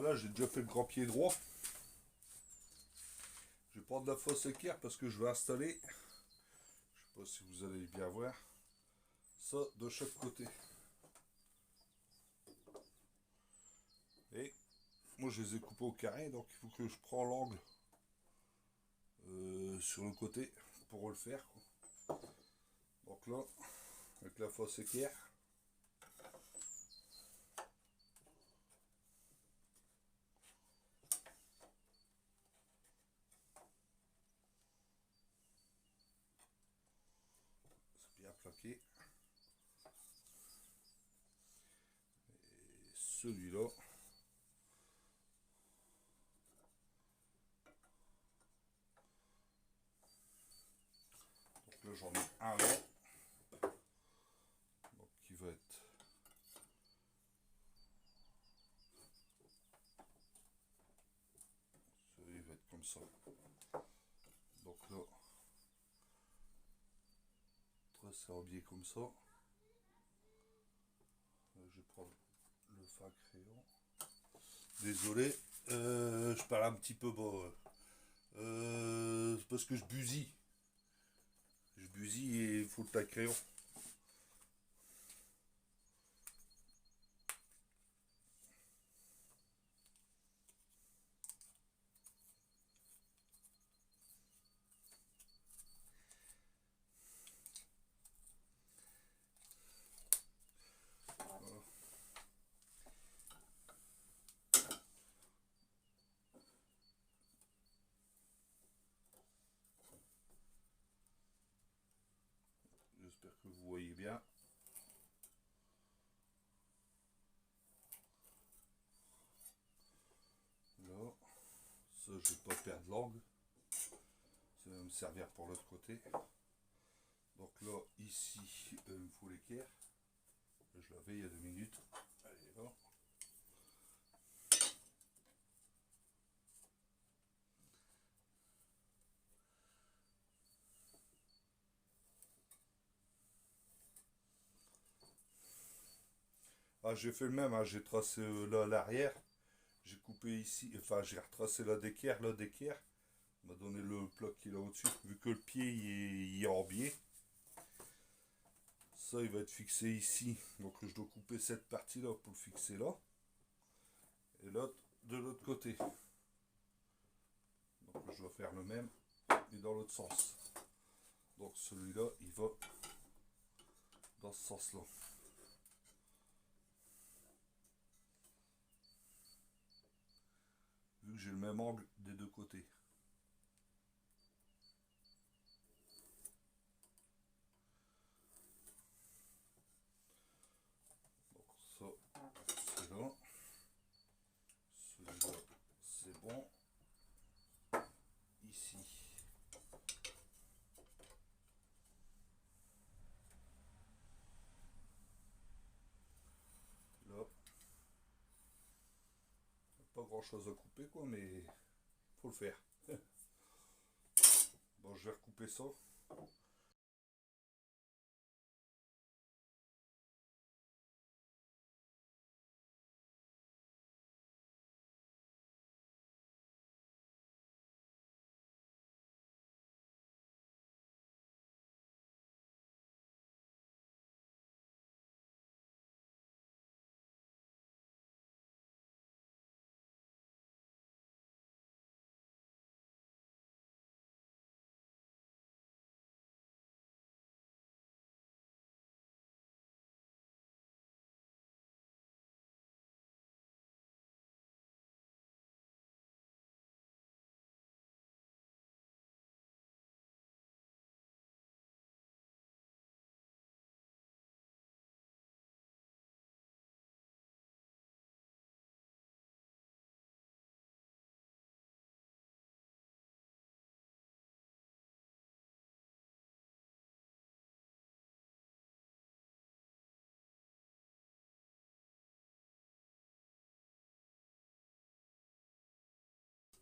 Voilà, j'ai déjà fait le grand pied droit. Je vais prendre la fosse équerre parce que je vais installer, je sais pas si vous allez bien voir, ça de chaque côté. Et moi je les ai coupés au carré, donc il faut que je prends l'angle sur le côté pour le faire, quoi. Donc là, avec la fosse équerre, c'est bien plaqué. Et celui-là, donc là j'en ai un là, donc qui va être celui va être comme ça. Donc là, tracé en biais comme ça. Je vais prendre le fin crayon. Désolé, je parle un petit peu bas. C'est parce que je busille. Je busille et il faut le taille crayon. Voilà. J'espère que vous voyez bien. Là, ça je vais pas perdre l'angle. Ça va me servir pour l'autre côté. Donc là, ici, il me faut l'équerre. Je l'avais il y a 2 minutes. Allez, là. Ah, j'ai fait le même, hein. J'ai tracé là à l'arrière. J'ai coupé ici, enfin j'ai retracé là d'équerre, là d'équerre. On m'a donné le plat qui est là au-dessus. Vu que le pied il est en biais. Ça, il va être fixé ici. Donc je dois couper cette partie-là pour le fixer là. Et l'autre de l'autre côté. Donc je dois faire le même, mais dans l'autre sens. Donc celui-là, il va dans ce sens-là. Vu que j'ai le même angle des deux côtés. Donc ça, c'est là. Celui-là, c'est bon. Ici. Là. Pas grand chose à couper quoi, mais faut le faire. Bon, je vais recouper ça.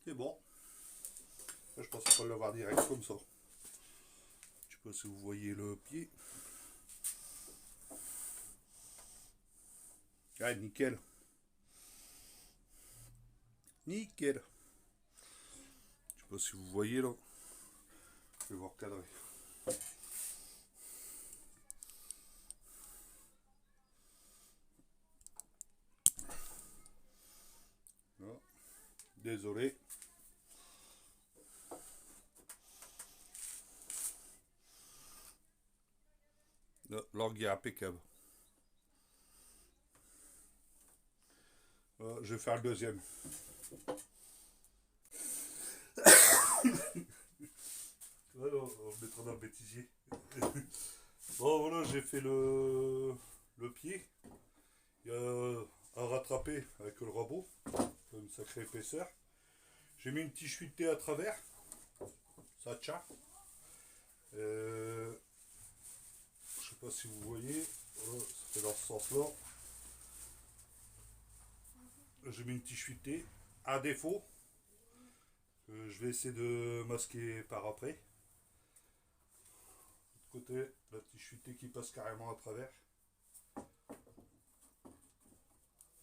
C'est bon. Là, je pensais pas l'avoir direct comme ça. Je sais pas si vous voyez le pied. Ah, nickel. Nickel. Je sais pas si vous voyez là. Je vais vous recadrer. Là. Désolé. L'orgue est impeccable. Je vais faire le deuxième. Alors, on le mettra dans le bêtisier. Bon voilà, j'ai fait le pied. Il y a un rattrapé avec le robot. Une sacrée épaisseur. J'ai mis une petite chuitée à travers. Ça tient. Je sais pas si vous voyez. Voilà, ça fait dans ce sens-là. J'ai mis une petite chuitée. À défaut, je vais essayer de masquer par après. De côté, la petite chuitée qui passe carrément à travers.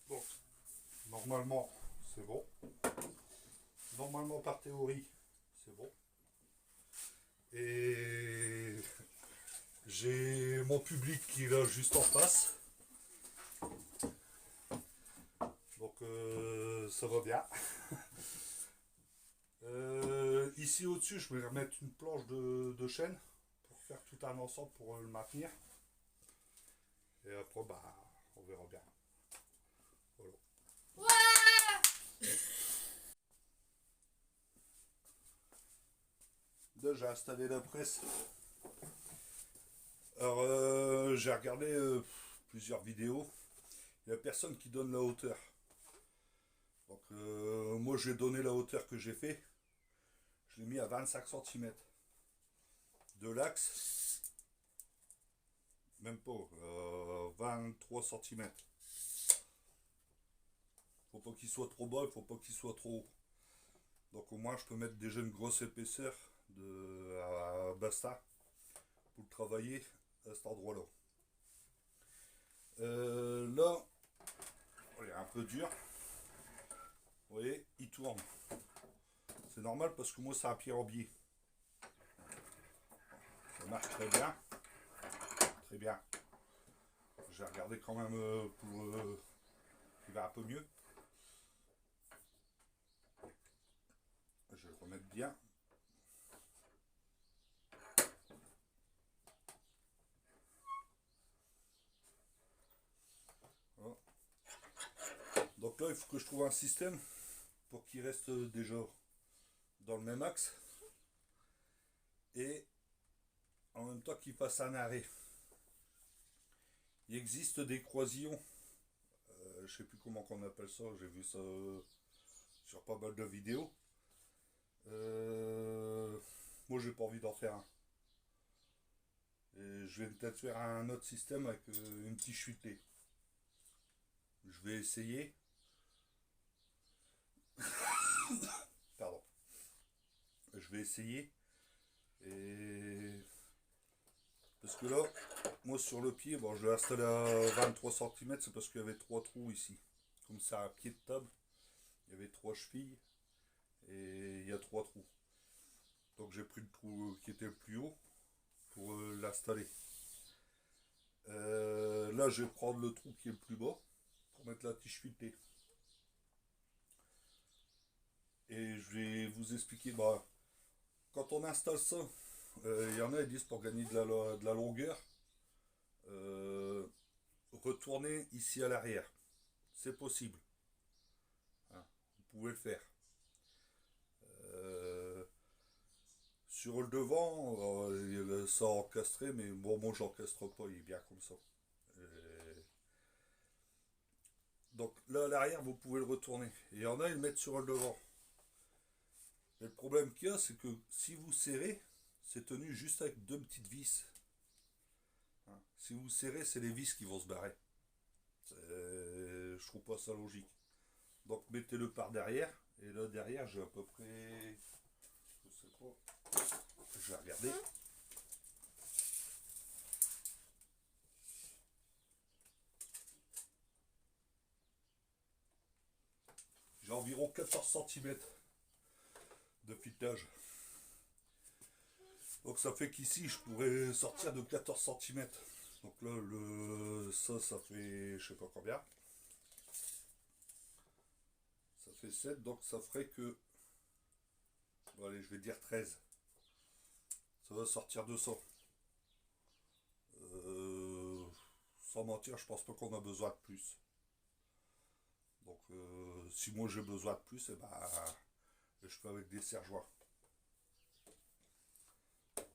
Bon, normalement, c'est bon. Normalement, par théorie, c'est bon. Et j'ai mon public qui est là juste en face. Donc ça va bien. Ici au-dessus, je vais remettre une planche de chêne pour faire tout un ensemble pour le maintenir. Et après, bah, on verra bien. Voilà. Là, j'ai installé la presse. Alors, j'ai regardé plusieurs vidéos. Il n'y a personne qui donne la hauteur. Donc, moi, j'ai donné la hauteur que j'ai fait. Je l'ai mis à 25 cm. De l'axe, même pas, 23 cm. Faut pas qu'il soit trop bas, il faut pas qu'il soit trop haut. Donc au moins je peux mettre déjà une grosse épaisseur à basta pour le travailler à cet endroit-là. Là, il est un peu dur. Vous voyez, il tourne. C'est normal parce que moi c'est un pied en biais. Ça marche très bien. Très bien. J'ai regardé quand même pour qu'il va un peu mieux. Je vais le remettre bien. Voilà. Donc là, il faut que je trouve un système pour qu'il reste déjà dans le même axe et en même temps qu'il fasse un arrêt. Il existe des croisillons, je sais plus comment on appelle ça, j'ai vu ça sur pas mal de vidéos. Moi j'ai pas envie d'en faire un. Et je vais peut-être faire un autre système avec une petite chuitée. Je vais essayer. Pardon. Je vais essayer. Et parce que là, moi sur le pied, bon, je l'ai installé à 23 cm, c'est parce qu'il y avait 3 trous ici. Comme c'est un pied de table, il y avait 3 chevilles et il y a 3 trous. Donc j'ai pris le trou qui était le plus haut pour l'installer. Là, je vais prendre le trou qui est le plus bas pour mettre la tige filetée. Et je vais vous expliquer, bah, quand on installe ça, il y en a qui disent pour gagner de la longueur, retourner ici à l'arrière. C'est possible. Hein, vous pouvez le faire. Sur le devant, ça encastré, mais bon, moi j'encastre pas, il est bien comme ça. Donc là à l'arrière, vous pouvez le retourner. Et il y en a, ils le mettent sur le devant. Et le problème qu'il y a, c'est que si vous serrez, c'est tenu juste avec 2 petites vis. Hein, si vous serrez, c'est les vis qui vont se barrer. Je trouve pas ça logique. Donc mettez-le par derrière. Et là derrière, j'ai à peu près... Je sais pas. Je vais regarder. J'ai environ 14 cm de filetage. Donc ça fait qu'ici je pourrais sortir de 14 cm. Donc là ça fait je sais pas combien. Ça fait 7, donc ça ferait que, bon, allez, je vais dire 13. Ça va sortir 200. Sans mentir, je pense pas qu'on a besoin de plus. Donc si moi j'ai besoin de plus, et ben je fais avec des serre-joints.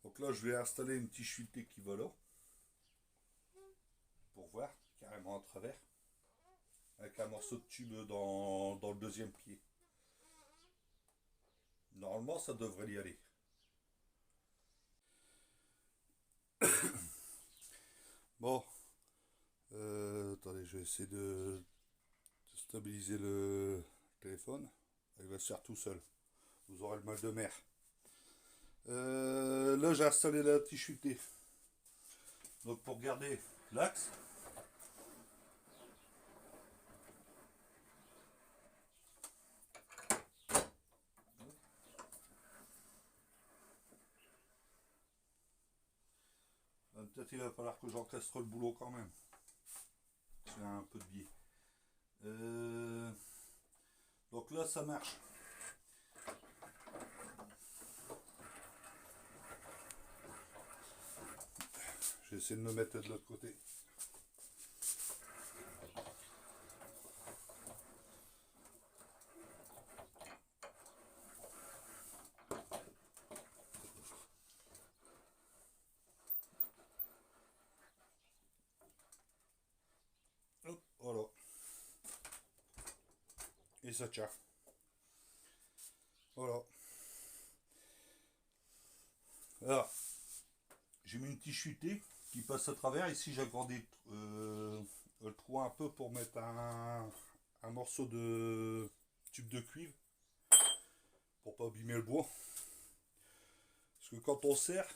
Donc là je vais installer une petite chuletée qui va là. Pour voir, carrément à travers. Avec un morceau de tube dans le deuxième pied. Normalement ça devrait y aller. Bon. Attendez, je vais essayer de stabiliser le téléphone. Il va se faire tout seul. Vous aurez le mal de mer. Là, j'ai installé la petite chutée. Donc, pour garder l'axe, peut-être il va falloir que j'encastre le boulot quand même. C'est un peu de biais. Donc là, ça marche. Je vais essayer de me mettre de l'autre côté. Hop, voilà. Et ça tient. Voilà. Alors, j'ai mis une petite chutée qui passe à travers. Ici, j'ai agrandi le trou un peu pour mettre un morceau de tube de cuivre pour pas abîmer le bois. Parce que quand on serre,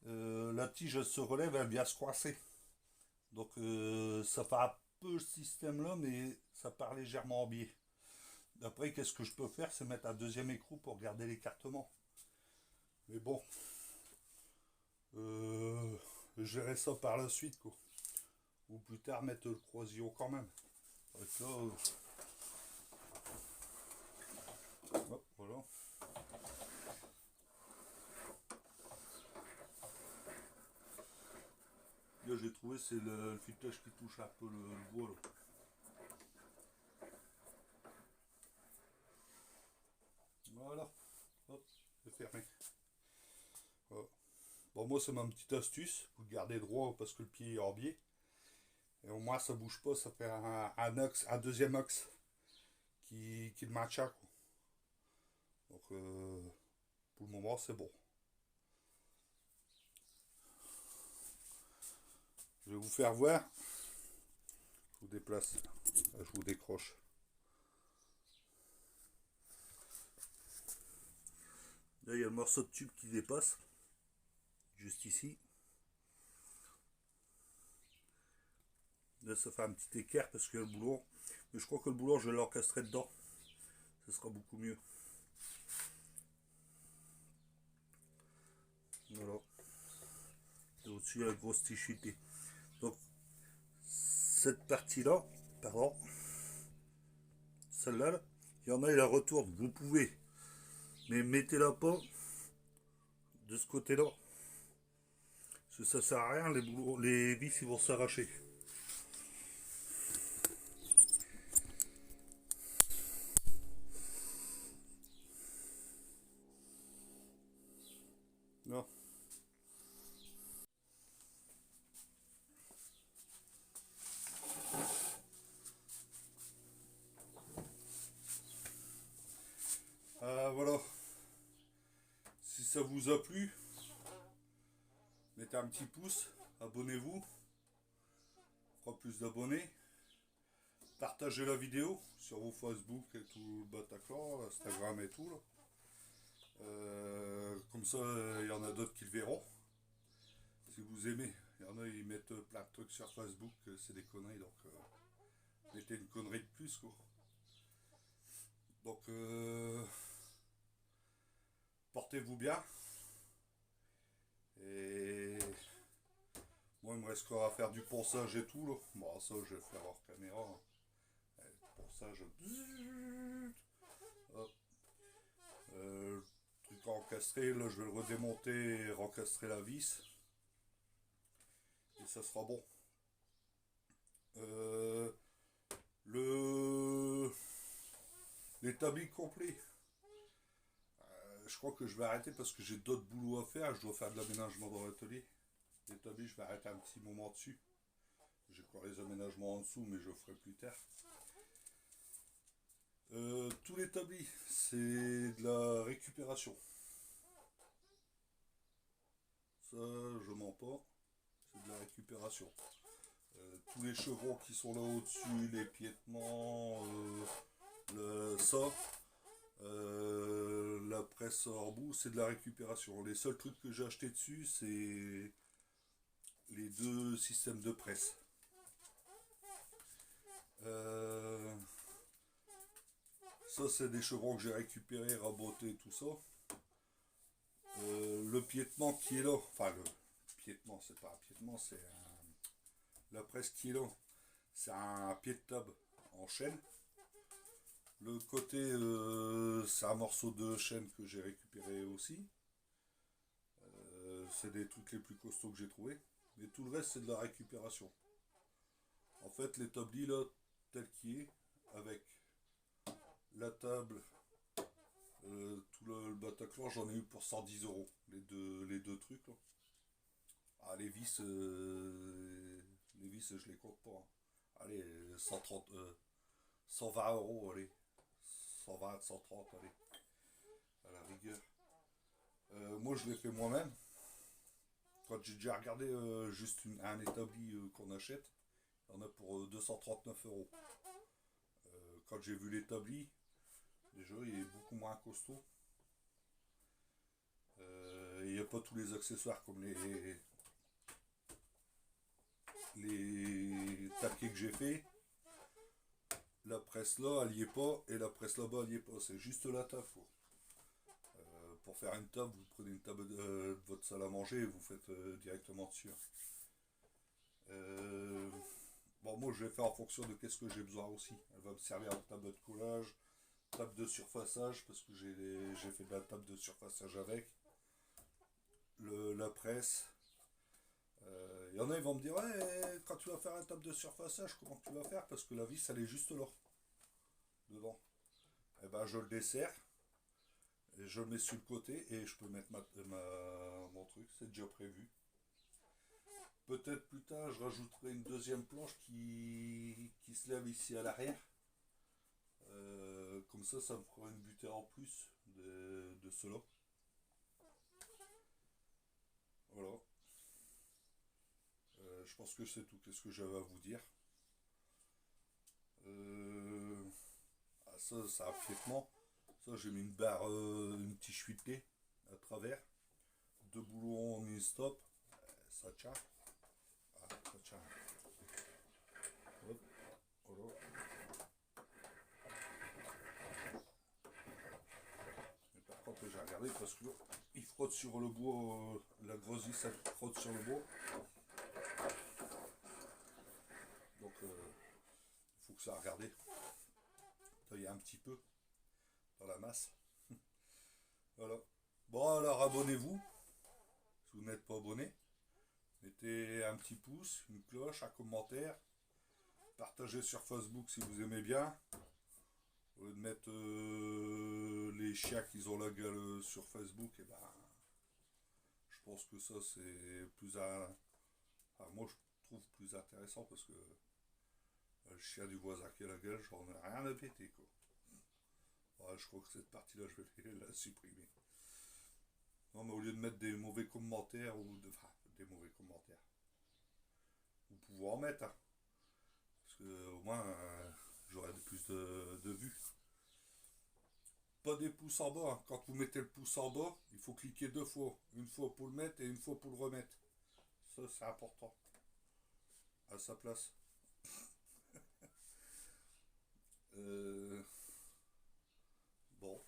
la tige elle se relève, elle vient se coincer. Donc ça fait un peu le système là, mais ça part légèrement en biais. Après, qu'est-ce que je peux faire, c'est mettre un deuxième écrou pour garder l'écartement. Mais bon, je verrai ça par la suite, quoi. Ou plus tard mettre le croisillon quand même. Donc là, hop, voilà. Là, j'ai trouvé, c'est le filetage qui touche un peu le bois là. Voilà, hop, c'est fermé. Voilà. Bon, moi, c'est ma petite astuce. Vous le gardez droit parce que le pied est en biais. Et au moins, ça bouge pas, ça fait un deuxième axe qui le maintient, quoi. Donc, pour le moment, c'est bon. Je vais vous faire voir. Je vous déplace. Là, je vous décroche. Là, il y a le morceau de tube qui dépasse. Juste ici. Là, ça fait un petit équerre parce qu'il y a le boulon. Mais je crois que le boulon, je vais l'encastrer dedans. Ce sera beaucoup mieux. Voilà. Et au-dessus, il y a la grosse tichutée. Donc, cette partie-là, pardon, celle-là, il y en a, il la retourne. Vous pouvez. Mais mettez-la pas de ce côté-là. Parce que ça sert à rien, les vis ils vont s'arracher. Non. Voilà. Si ça vous a plu, mettez un petit pouce, abonnez-vous, fera plus d'abonnés. Partagez la vidéo sur vos Facebook et tout le Bataclan, Instagram et tout. Là. Comme ça, il y en a d'autres qui le verront. Si vous aimez, il y en a, ils mettent plein de trucs sur Facebook, c'est des conneries, donc mettez une connerie de plus, quoi. Donc, portez-vous bien. Et moi, il me reste encore à faire du ponçage et tout. Là. Bon, ça, je vais faire hors caméra. Ponçage. Hop. Le truc encastré, là, je vais le redémonter et rencastrer la vis. Et ça sera bon. Le l'établi complet. Je crois que je vais arrêter parce que j'ai d'autres boulots à faire. Je dois faire de l'aménagement dans l'atelier. L'établi, je vais arrêter un petit moment dessus. J'ai encore les aménagements en dessous, mais je le ferai plus tard. Tout l'établi, c'est de la récupération. Ça, je mens pas. C'est de la récupération. Tous les chevrons qui sont là au-dessus, les piétements, ça, la presse hors bout, c'est de la récupération. Les seuls trucs que j'ai acheté dessus, c'est les deux systèmes de presse. Ça, c'est des chevrons que j'ai récupérés, rabotés, tout ça. Le piétement qui est là, enfin le piétement, c'est pas un piétement, la presse qui est là, c'est un pied de table en chaîne. Le côté, c'est un morceau de chaîne que j'ai récupéré aussi. C'est des trucs les plus costauds que j'ai trouvé. Mais tout le reste, c'est de la récupération. En fait, l'établi là, tel qu'il est, avec la table, tout le Bataclan, j'en ai eu pour 110 euros. Les deux trucs là. Ah, les vis, je les compte pas. Hein. Allez, 130, 120 euros, allez. 120, 130, allez. À la rigueur. Moi, je l'ai fait moi-même. Quand j'ai déjà regardé juste un établi qu'on achète, il y en a pour 239 euros. Quand j'ai vu l'établi, déjà, il est beaucoup moins costaud. Il n'y a pas tous les accessoires comme les taquets que j'ai fait. La presse là, elle y est pas, et la presse là-bas, elle y est pas. C'est juste la table. Quoi. Pour faire une table, vous prenez une table de votre salle à manger et vous faites directement dessus. Bon, moi, je vais faire en fonction de qu'est-ce que j'ai besoin aussi. Elle va me servir en table de collage, table de surfaçage, parce que j'ai fait de la table de surfaçage avec. La presse. Il y en a, ils vont me dire, ouais, quand tu vas faire une table de surfaçage, comment tu vas faire? Parce que la vis, elle est juste là, dedans. Et ben, je le desserre, et je le mets sur le côté, et je peux mettre mon truc, c'est déjà prévu. Peut-être plus tard, je rajouterai une deuxième planche qui se lève ici à l'arrière. Comme ça me fera une butée en plus de cela. Voilà. Je pense que c'est tout. Qu'est-ce que j'avais à vous dire? Ça, c'est un piétement. Ça, j'ai mis une barre, une petite chuitée à travers. Deux boulons en stop. Ça tient. Ah, ça tient. Hop, voilà. Mais par contre, j'ai regardé parce que il frotte sur le bois. La grosse vis, elle frotte sur le bois. Donc, il faut que ça regarde. Il y a un petit peu dans la masse. Voilà. Bon, alors abonnez-vous. Si vous n'êtes pas abonné, mettez un petit pouce, une cloche, un commentaire. Partagez sur Facebook si vous aimez bien. Au lieu de mettre les chiens qui ont la gueule sur Facebook, et ben, je pense que ça c'est plus enfin, moi je trouve plus intéressant parce que le chien du voisin qui a la gueule, j'en ai rien à péter quoi. Ouais, je crois que cette partie-là, je vais la supprimer. Non, mais au lieu de mettre des mauvais commentaires enfin, des mauvais commentaires, vous pouvez en mettre, hein, parce que au moins j'aurai plus de vues. Pas des pouces en bas. Hein. Quand vous mettez le pouce en bas, il faut cliquer deux fois. Une fois pour le mettre et une fois pour le remettre. Ça, c'est important. À sa place. Euh, Bon,